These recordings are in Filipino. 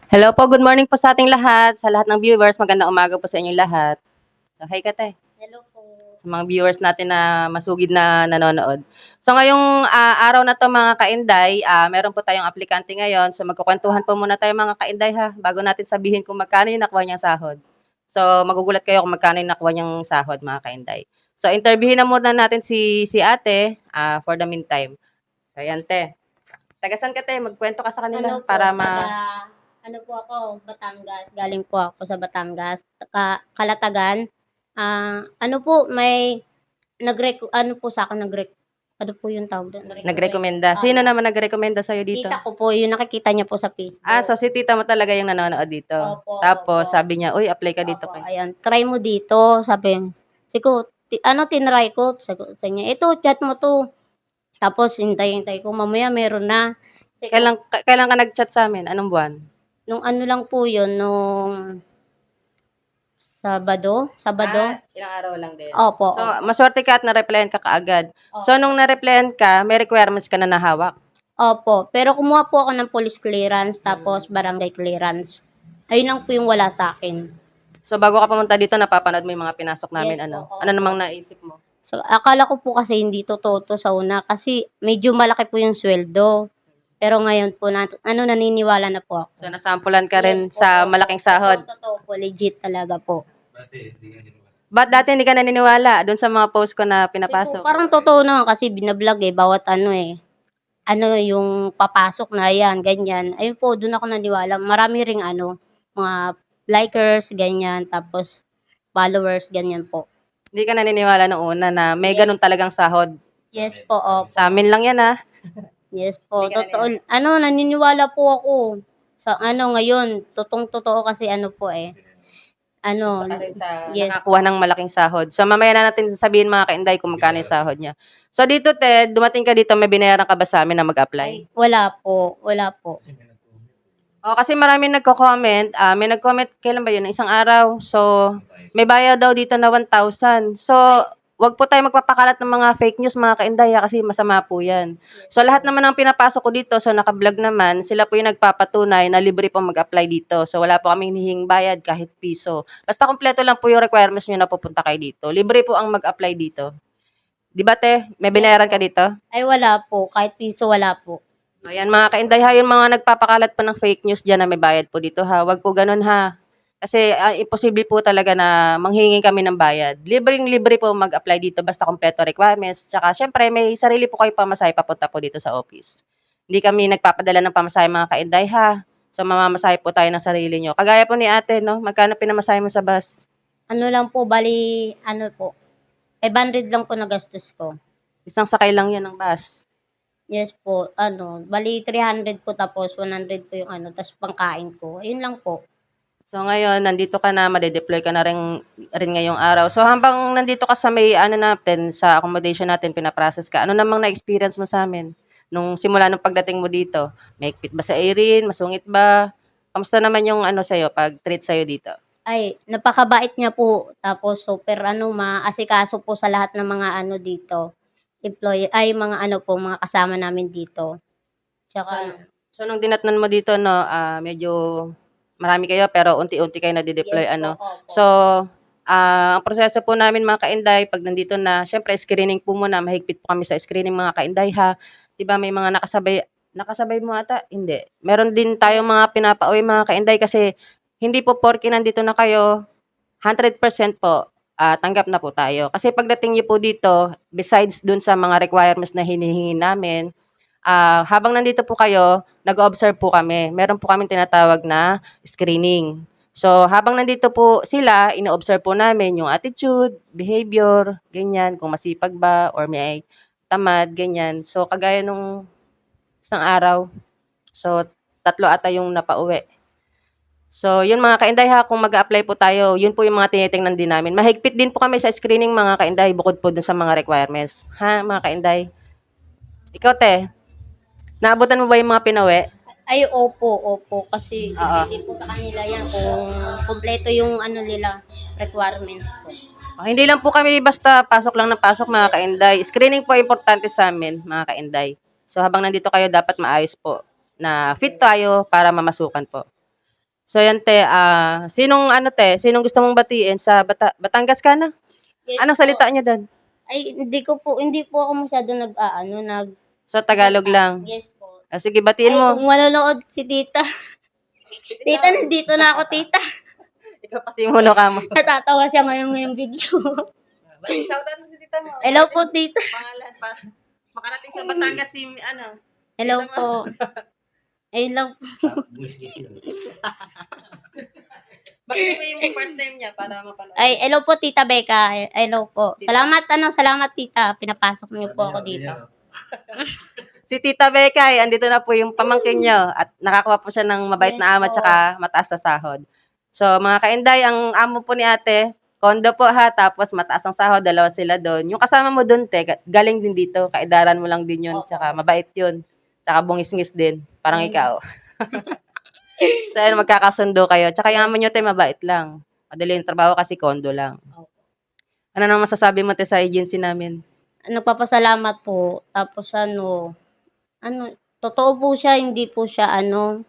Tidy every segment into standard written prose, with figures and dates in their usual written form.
Hello po, good morning po sa ating lahat. Sa lahat ng viewers, magandang umaga po sa inyong lahat. So, hi ka te. Hello po. Sa mga viewers natin na masugid na nanonood. So, ngayong araw na to mga kainday, meron po tayong aplikante ngayon. So, magkukwentuhan po muna tayo mga kainday ha, bago natin sabihin kung magkano yung nakuha niyang sahod. So, magugulat kayo kung magkano yung nakuha niyang sahod mga kainday. So, interviewin na muna natin si ate for the meantime. So, ayan te. Tagasan ka te, magkwento ka sa kanila Ano po, para ano po ako, Batangas. Galing po ako sa Batangas, Kalatagan. Ano po, may ano po sa akin, ano po yung tawag doon? nagrekomenda. Sino naman nagrekomenda sa'yo dito? Tita ko po, yung nakikita niya po sa Facebook. So si tita mo talaga yung nanonood dito. Opo, Tapos opo. sabi niya, "Uy, apply ka dito Opo, kay." ayan, try mo dito, sabi. Sabi ko, tinry ko, sa niya, ito, chat mo to. Tapos, hintay-hintay ko, mamaya meron na. Sabi ko, Kailan ka nag-chat sa amin? Anong buwan? nung ano lang po yun, nung Sabado? Ilang araw lang din. Opo, So, opo. maswerte ka at na-replyan ka kaagad. So, Opo. nung na-replyan ka, may requirements ka na nahawak. Opo, pero kumuha po ako ng police clearance tapos barangay clearance. Ayun lang po yung wala sa akin. So, bago ka pumunta dito, napapanood mo yung mga pinasok namin, Yes po, ano? opo. Ano namang naisip mo? So, akala ko po kasi hindi totoo to sa una kasi medyo malaki po yung sweldo. Pero ngayon po, naniniwala na po ako. So, nasampulan ka rin Yes po, sa opo. malaking sahod. Totoo po, legit talaga po. Ba't dati hindi ka naniniwala doon sa mga post ko na Kasi po, pinapasok? parang totoo naman kasi binablog bawat ano ano yung papasok na yan, ganyan. Ayun po, doon ako naniwala. Marami ring ano, mga likers, ganyan, tapos followers, ganyan po. Hindi ka naniniwala noong una na may Yes. ganun talagang sahod. Yes po, opo. Sa amin lang yan ha. Yes po, Hindi ka totoo. Ano, naniniwala po ako. Sa ano ngayon, totoo kasi ano po Ano, yes. Nakakuha ng malaking sahod. So mamaya na natin sabihin mga kainday kung magkano yung sahod niya. So dito Ted, dumating ka dito, may binayaran ka ba sa amin na mag-apply? Wala po, wala po. Kasi maraming nagko-comment, may nag-comment kailan ba yun? Isang araw. So may bayad daw dito na 1,000. So wag po tayo magpapakalat ng mga fake news mga kainday kasi masama po yan. So lahat naman ng pinapasok ko dito, so naka-vlog naman, sila po yung nagpapatunay na libre po mag-apply dito. So wala po kaming hinihing bayad kahit piso. Basta kompleto lang po yung requirements nyo na pupunta kayo dito. Libre po ang mag-apply dito. Di ba te? May binayaran ka dito? Ay wala po, kahit piso wala po. Ayan mga kainday ha, yung mga nagpapakalat pa ng fake news dyan na may bayad po dito ha. Wag po ganun ha. Kasi imposible po talaga na manghingi kami ng bayad. Libreng-libre po mag-apply dito basta kompleto requirements. Tsaka syempre may sarili po kayo pamasahe papunta po dito sa office. Hindi kami nagpapadala ng pamasahe mga kainday ha. So mamamasahe po tayo ng sarili nyo. Kagaya po ni ate, no? Magkano pinamasahe mo sa bus? Ano lang po, bali, ano po, 500 lang po nagastos ko. Isang sakay lang yan ng bus. Yes po, ano, bali 300 po tapos 100 po yung ano, tapos pangkain ko. Ayun lang po. So ngayon, nandito ka na, made-deploy ka na rin ngayong araw. So habang nandito ka sa may ano natin, sa accommodation natin, pinaprocess ka, ano namang na-experience mo sa amin? Nung simula nung pagdating mo dito, mahigpit ba sa Erin? Masungit ba? Kamusta naman yung ano sa'yo, pag-treat sa'yo dito? Ay, napakabait niya po. Tapos super ano, maasikaso po sa lahat ng mga ano dito. Mga ano po, mga kasama namin dito. Tsaka, So nung dinatnan mo dito, no, medyo marami kayo, pero unti-unti kayo nade-deploy, yes po, ano? opo. So, ang proseso po namin mga kainday, pag nandito na, syempre screening po muna, mahigpit po kami sa screening mga kainday ha. 'Di ba may mga nakasabay mo ata? Hindi. Meron din tayong mga pinapauwi mga kainday kasi hindi po porke nandito na kayo, 100% po, tanggap na po tayo. Kasi pagdating niyo po dito, besides dun sa mga requirements na hinihingi namin, habang nandito po kayo, nag-o-observe po kami. Meron po kaming tinatawag na screening. So, habang nandito po sila, ino-observe po namin yung attitude, behavior, ganyan, kung masipag ba or may tamad, ganyan. So, kagaya nung isang araw, so, 3 ata yung napauwi. So, yun mga kainday ha, kung mag-a-apply po tayo, yun po yung mga tinitingnan din namin. Mahigpit din po kami sa screening mga kainday, bukod po dun sa mga requirements. Ha, mga kainday? Ikaw, te, naabutan mo ba yung mga pinauwi? ay, opo, opo. Kasi Oo. depende po sa kanila yan kung kumpleto yung ano nila, requirements po. Hindi lang po kami basta pasok lang ng pasok mga kainday. Screening po importante sa amin mga kainday. So habang nandito kayo dapat maayos po na fit tayo para mamasukan po. So yan te, sinong ano te, sinong gusto mong batiin sa Batangas ka na? Yes Anong po. salita niyo do'n? Ay, hindi po ako masyado nag So Tagalog lang. yes po. Sige batiin Ay, mo. kung manonood si tita. Tita, nandito na ako, tita. Ikaw pasimuno ka mo. Natatawa siya ngayong video. Shoutout mo si tita mo. Hello po, tita. Pangalan pa. Makarating sa Batangas si ano. Hello Tita mo. po. Hello. Bakit mo yung first name niya para mapanood? Ay, hello po, Tita Becca. Hello po. Tita. Salamat, tita. Pinapasok niyo po ako dito. Si Tita Bekay, andito na po yung pamangkin niyo at nakakuha po siya ng mabait Yes na amo po. tsaka mataas na sahod. So mga kainday, ang amo po ni ate, kondo po ha, tapos mataas ang sahod, dalawa sila doon. Yung kasama mo doon, te, galing din dito, kaidaran mo lang din yun, Oo. tsaka mabait yun. Tsaka bungis-ngis din, parang Mm. ikaw. So ayun, magkakasundo kayo. Tsaka yung amo niyo, te, mabait lang. Madali yung trabaho kasi kondo lang. Opo. Ano nang masasabi mo, te, sa agency namin? Nagpapasalamat po. Tapos totoo po siya, hindi po siya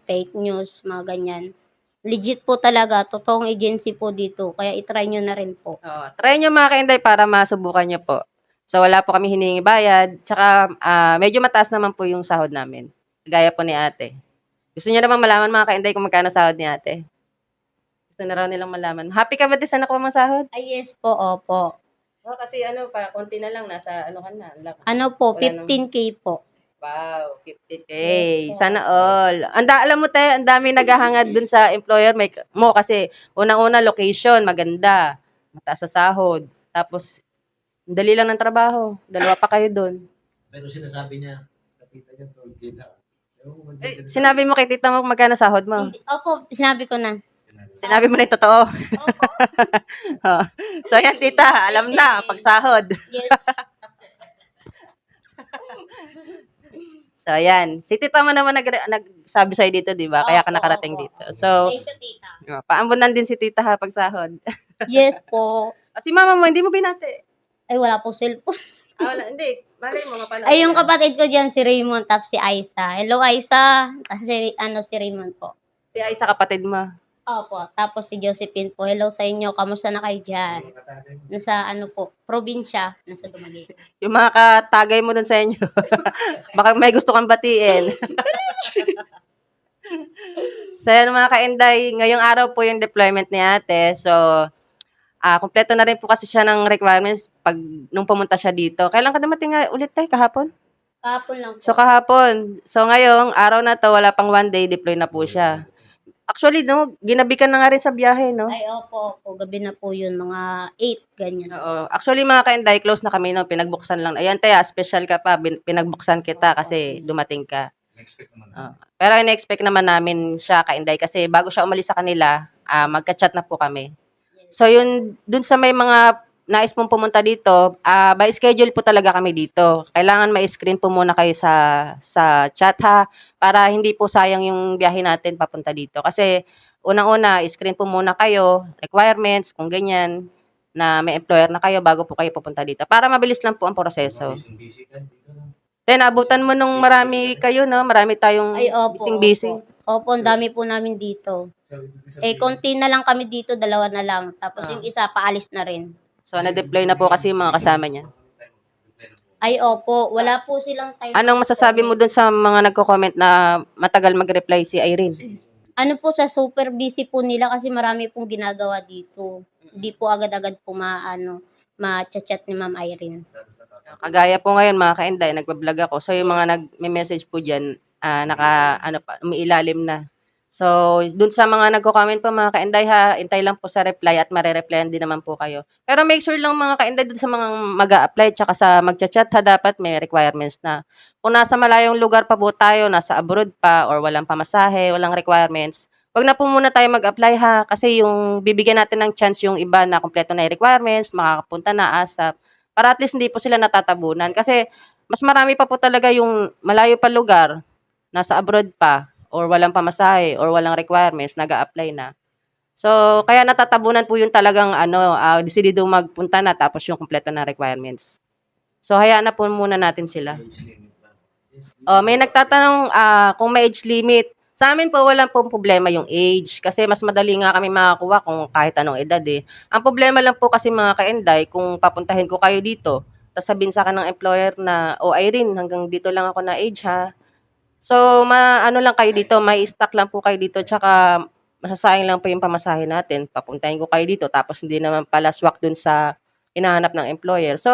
fake news, mga ganyan. Legit po talaga, totoong agency po dito. Kaya i-try nyo na rin po. Try nyo mga kainday para masubukan nyo po. So, wala po kami hiningi bayad. Tsaka, medyo mataas naman po yung sahod namin. Gaya po ni ate. Gusto nyo naman malaman mga kainday kung magkano sahod ni ate? Gusto na raw nilang malaman. Happy ka ba din sa nakuha mong sahod? Ay, yes po, opo. Kasi konti na lang. Nasa ano ka na. Ano po, Wala 15K po. Wow, 50K. Yes po. Sana all. Alam mo te, ang dami naghahangad dun sa employer mo kasi unang-una location, maganda. Mataas sa sahod. Tapos, ang dali lang ng trabaho. Dalawa pa kayo dun. Pero sinasabi niya, sa tita niya, tol, kita. Sinabi mo kay tita mo kung magkano sahod mo. Opo, sinabi ko na. Sinabi mo na yung totoo. Opo. Oh. So yan tita, alam na, pag sahod. Yes. So yan. Si tita mo naman nagsabi sa'yo dito, di ba? Kaya ka Opo, nakarating opo. dito. So, Thank you, tita. paambunan din si tita ha pag sahod. Yes po. Si mama mo, hindi mo binati. Ay, wala po cellphone. Wala, hindi. Malay mo, mapanood. Ay, yung kapatid ko dyan, si Raymond, tapos si Aiza. Hello, Aiza. Tapos si Raymond po. Si Aiza kapatid mo. Opo. Tapos si Josephine po. Hello sa inyo. Kamusta na kayo dyan? Nasa probinsya. Nasa Dumaguete. Yung mga katagay mo dun sa inyo. Baka may gusto kang batiin. So yan mga kainday, ngayong araw po yung deployment ni ate. So, kumpleto na rin po kasi siya ng requirements nung pumunta siya dito. Kailan ka dumating nga ulit tayo? Kahapon? Kahapon lang po. So kahapon. So ngayong araw na to, wala pang 1 day, deploy na po siya. Actually, no, ginabi ka na nga rin sa biyahe, no? Ay, opo. Gabi na po yun. Mga 8, ganyan. Oo. Actually, mga kainday, close na kami, no? Pinagbuksan lang. Ayan, Taya, special ka pa. Pinagbuksan kita kasi dumating ka. Expect naman. Pero in-expect naman namin siya, kainday, kasi bago siya umalis sa kanila, magka-chat na po kami. So, dun sa may mga nais mong pumunta dito, by schedule po talaga kami dito. Kailangan ma-screen po muna kayo sa chat ha, para hindi po sayang yung biyahe natin papunta dito. Kasi unang-una, screen po muna kayo, requirements, kung ganyan, na may employer na kayo bago po kayo pupunta dito. Para mabilis lang po ang proseso. Busy ka, dito lang. Then, abutan mo nung marami kayo, no? Marami tayong Ay, opo. busy. Opo, ang dami po namin dito. Konti na lang kami dito, 2 na lang. Tapos yung isa, paalis na rin. So, na-deploy na po kasi yung mga kasama niya. Ay, opo. Wala po silang time. Anong masasabi mo dun sa mga nagko-comment na matagal mag-reply si Irene? Ano po, sa super busy po nila kasi marami pong ginagawa dito. Hindi po agad-agad po ma-chat ni Ma'am Irene. Kagaya po ngayon mga kainday, nagbablog ako. So yung mga nag-message po diyan, umiilalim na. So dun sa mga nagko-comment po mga kainday ha, hintay lang po sa reply at mare-replyan din naman po kayo. Pero make sure lang mga kainday dun sa mga mag-a-apply tsaka sa magcha-chat ha, dapat may requirements na. Kung nasa malayong lugar pa po tayo, nasa abroad pa or walang pamasahe, walang requirements, wag na po muna tayo mag-apply ha, kasi yung bibigyan natin ng chance yung iba na kumpleto na yung requirements, makakapunta na ASAP, para at least hindi po sila natatabunan. Kasi mas marami pa po talaga yung malayo pa lugar, nasa abroad pa, or walang pamasahe, or walang requirements, nag-a-apply na. So, kaya natatabunan po yung talagang desidido magpunta na tapos yung kumpleto na requirements. So, hayaan na po muna natin sila. May nagtatanong kung may age limit. Sa amin po walang pong problema yung age kasi mas madali nga kami makakuha kung kahit anong edad, eh. Ang problema lang po kasi mga ka-Inday kung papuntahin ko kayo dito, tapos sabihin sa'kin ng employer na, "Oh, Irene hanggang dito lang ako na-age ha." So, ano lang kayo dito, mai-stock lang po kayo dito tsaka masasayang lang po yung pamasahe natin. Papuntahin ko kayo dito tapos hindi naman pala swak dun sa hinahanap ng employer. So,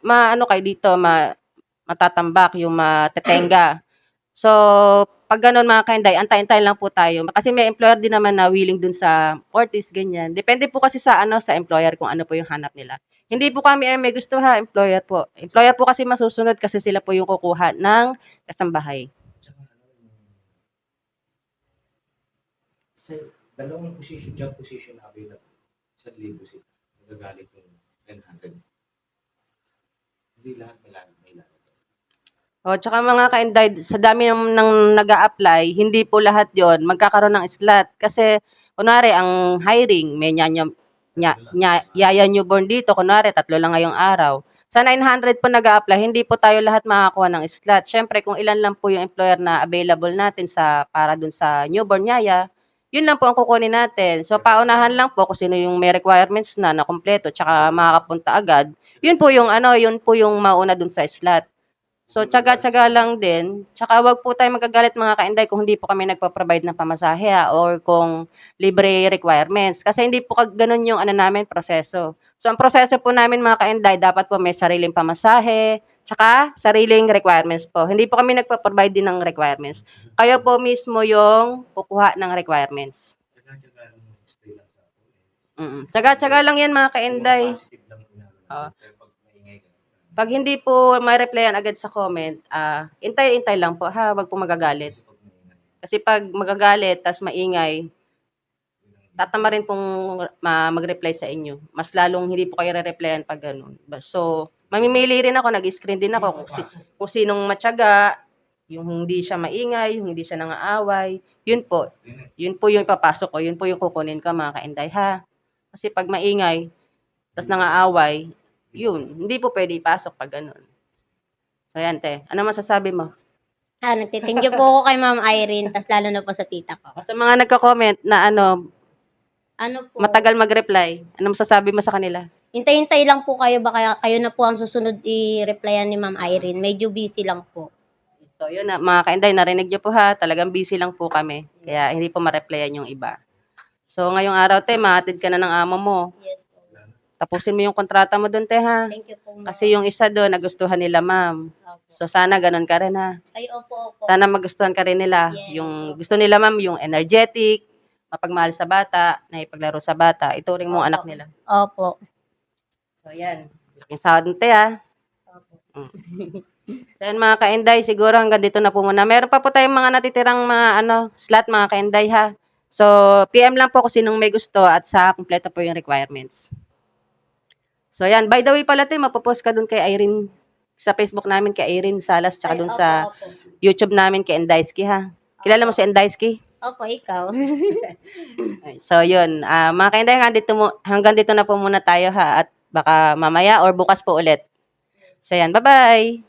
maano kayo dito, matatambak, yung matetenga. So, 'pag gano'n mga ka-Inday, antay-antay lang po tayo. Kasi may employer din naman na willing dun sa Fortis, ganyan. Depende po kasi sa ano, sa employer kung ano po yung hanap nila. Hindi po kami may gusto ha, employer po. Employer po kasi masusunod kasi sila po yung kukuha ng kasambahay. Tsaka sa dalawang position, job position na available, 1,000 sila. Magagalit yung 900. Hindi lahat may lahat. O, tsaka mga ka-Inday, sa dami ng nag-a-apply, hindi po lahat yon magkakaroon ng slot. Kasi, kunwari, ang hiring, may yaya newborn dito, kunwari, 3 lang ngayong araw. Sa 900 po nag-a-apply, hindi po tayo lahat makakuha ng slot. Siyempre, kung ilan lang po yung employer na available natin para dun sa newborn yaya, yun lang po ang kukunin natin. So, paunahan lang po kung sino yung may requirements na kumpleto, tsaka makakapunta agad. Yun po yung mauna dun sa slot. So, tiyaga-tiyaga lang din. Tsaka wag po tayo magagalit mga ka-Inday kung hindi po kami nagpo-provide ng pamasahe or kung libre requirements. Kasi hindi po gano'n yung ano namin, proseso. So, ang proseso po namin mga ka-Inday, dapat po may sariling pamasahe, tsaka sariling requirements po. Hindi po kami nagpo-provide din ng requirements. Kayo po mismo yung kukuha ng requirements. Tsaka lang stay lang sa ako. Tiyaga-tiyaga lang yan mga ka-Inday. Positive lang inano. Oo. Pero pag maingay ka. Pag hindi po ma-replyan agad sa comment, intay-intay lang po ha, wag po magagalit. Kasi pag maingay. Kasi pag magagalit tas maingay, tatama rin pong mag-reply sa inyo. Mas lalong hindi po kayo re-replyan pag ganun. So, mamimili rin ako, nag-screen din ako kung sinong matyaga, yung hindi siya maingay, yung hindi siya nangaaway. Yun po. Yun po yung ipapasok ko, yun po yung kukunin ko mga ka-Inday ha. Kasi pag maingay, tas nangaaway, yun, hindi po pwede ipasok pag ganun. So, yan, te. Ano masasabi mo? Nagtitingin po ako kay Ma'am Irene, tas lalo na po sa tita ko. Sa mga nagka-comment na Ano po, matagal mag-reply, ano masasabi mo sa kanila? hintay-hintay lang po kayo, baka kayo na po ang susunod i-replyan ni Ma'am Irene. Medyo busy lang po. So, yun na, mga ka-Inday, narinig niyo po ha, talagang busy lang po kami. Kaya hindi po ma-replyan yung iba. So, ngayong araw, te, mahatid ka na ng amo mo. Yes po. Tapusin mo yung kontrata mo doon, te, ha? Thank you po, Ma'am. Kasi yung isa doon, nagustuhan nila, ma'am. Opo. So, sana ganun ka rin, ha? Ay, opo. Sana magustuhan ka rin nila. Yes. Yung gusto nila, ma'am, yung energetic, mapagmahal sa bata, naipaglaro sa bata, ituring mong Opo. anak nila. Opo. So, yan. Laking sahod nito, ha? Opo. So, yan, mga ka-Inday, siguro hanggang dito na po muna. Meron pa po tayong mga natitirang mga slot, mga ka-Inday, ha? So, PM lang po kung sinong may gusto at sa kumpleto po yung requirements. So, yan. By the way pala, te, mapopost ka dun kay Irene, sa Facebook namin kay Irene Salas, tsaka Ay, dun opo, sa opo. YouTube namin kay Endaisky, ha? Kilala mo si Endaisky? Opo, ikaw. So, yun. Mga ka-Inday, hanggang dito na po muna tayo, ha? At baka mamaya or bukas po ulit. So, yan. Bye-bye!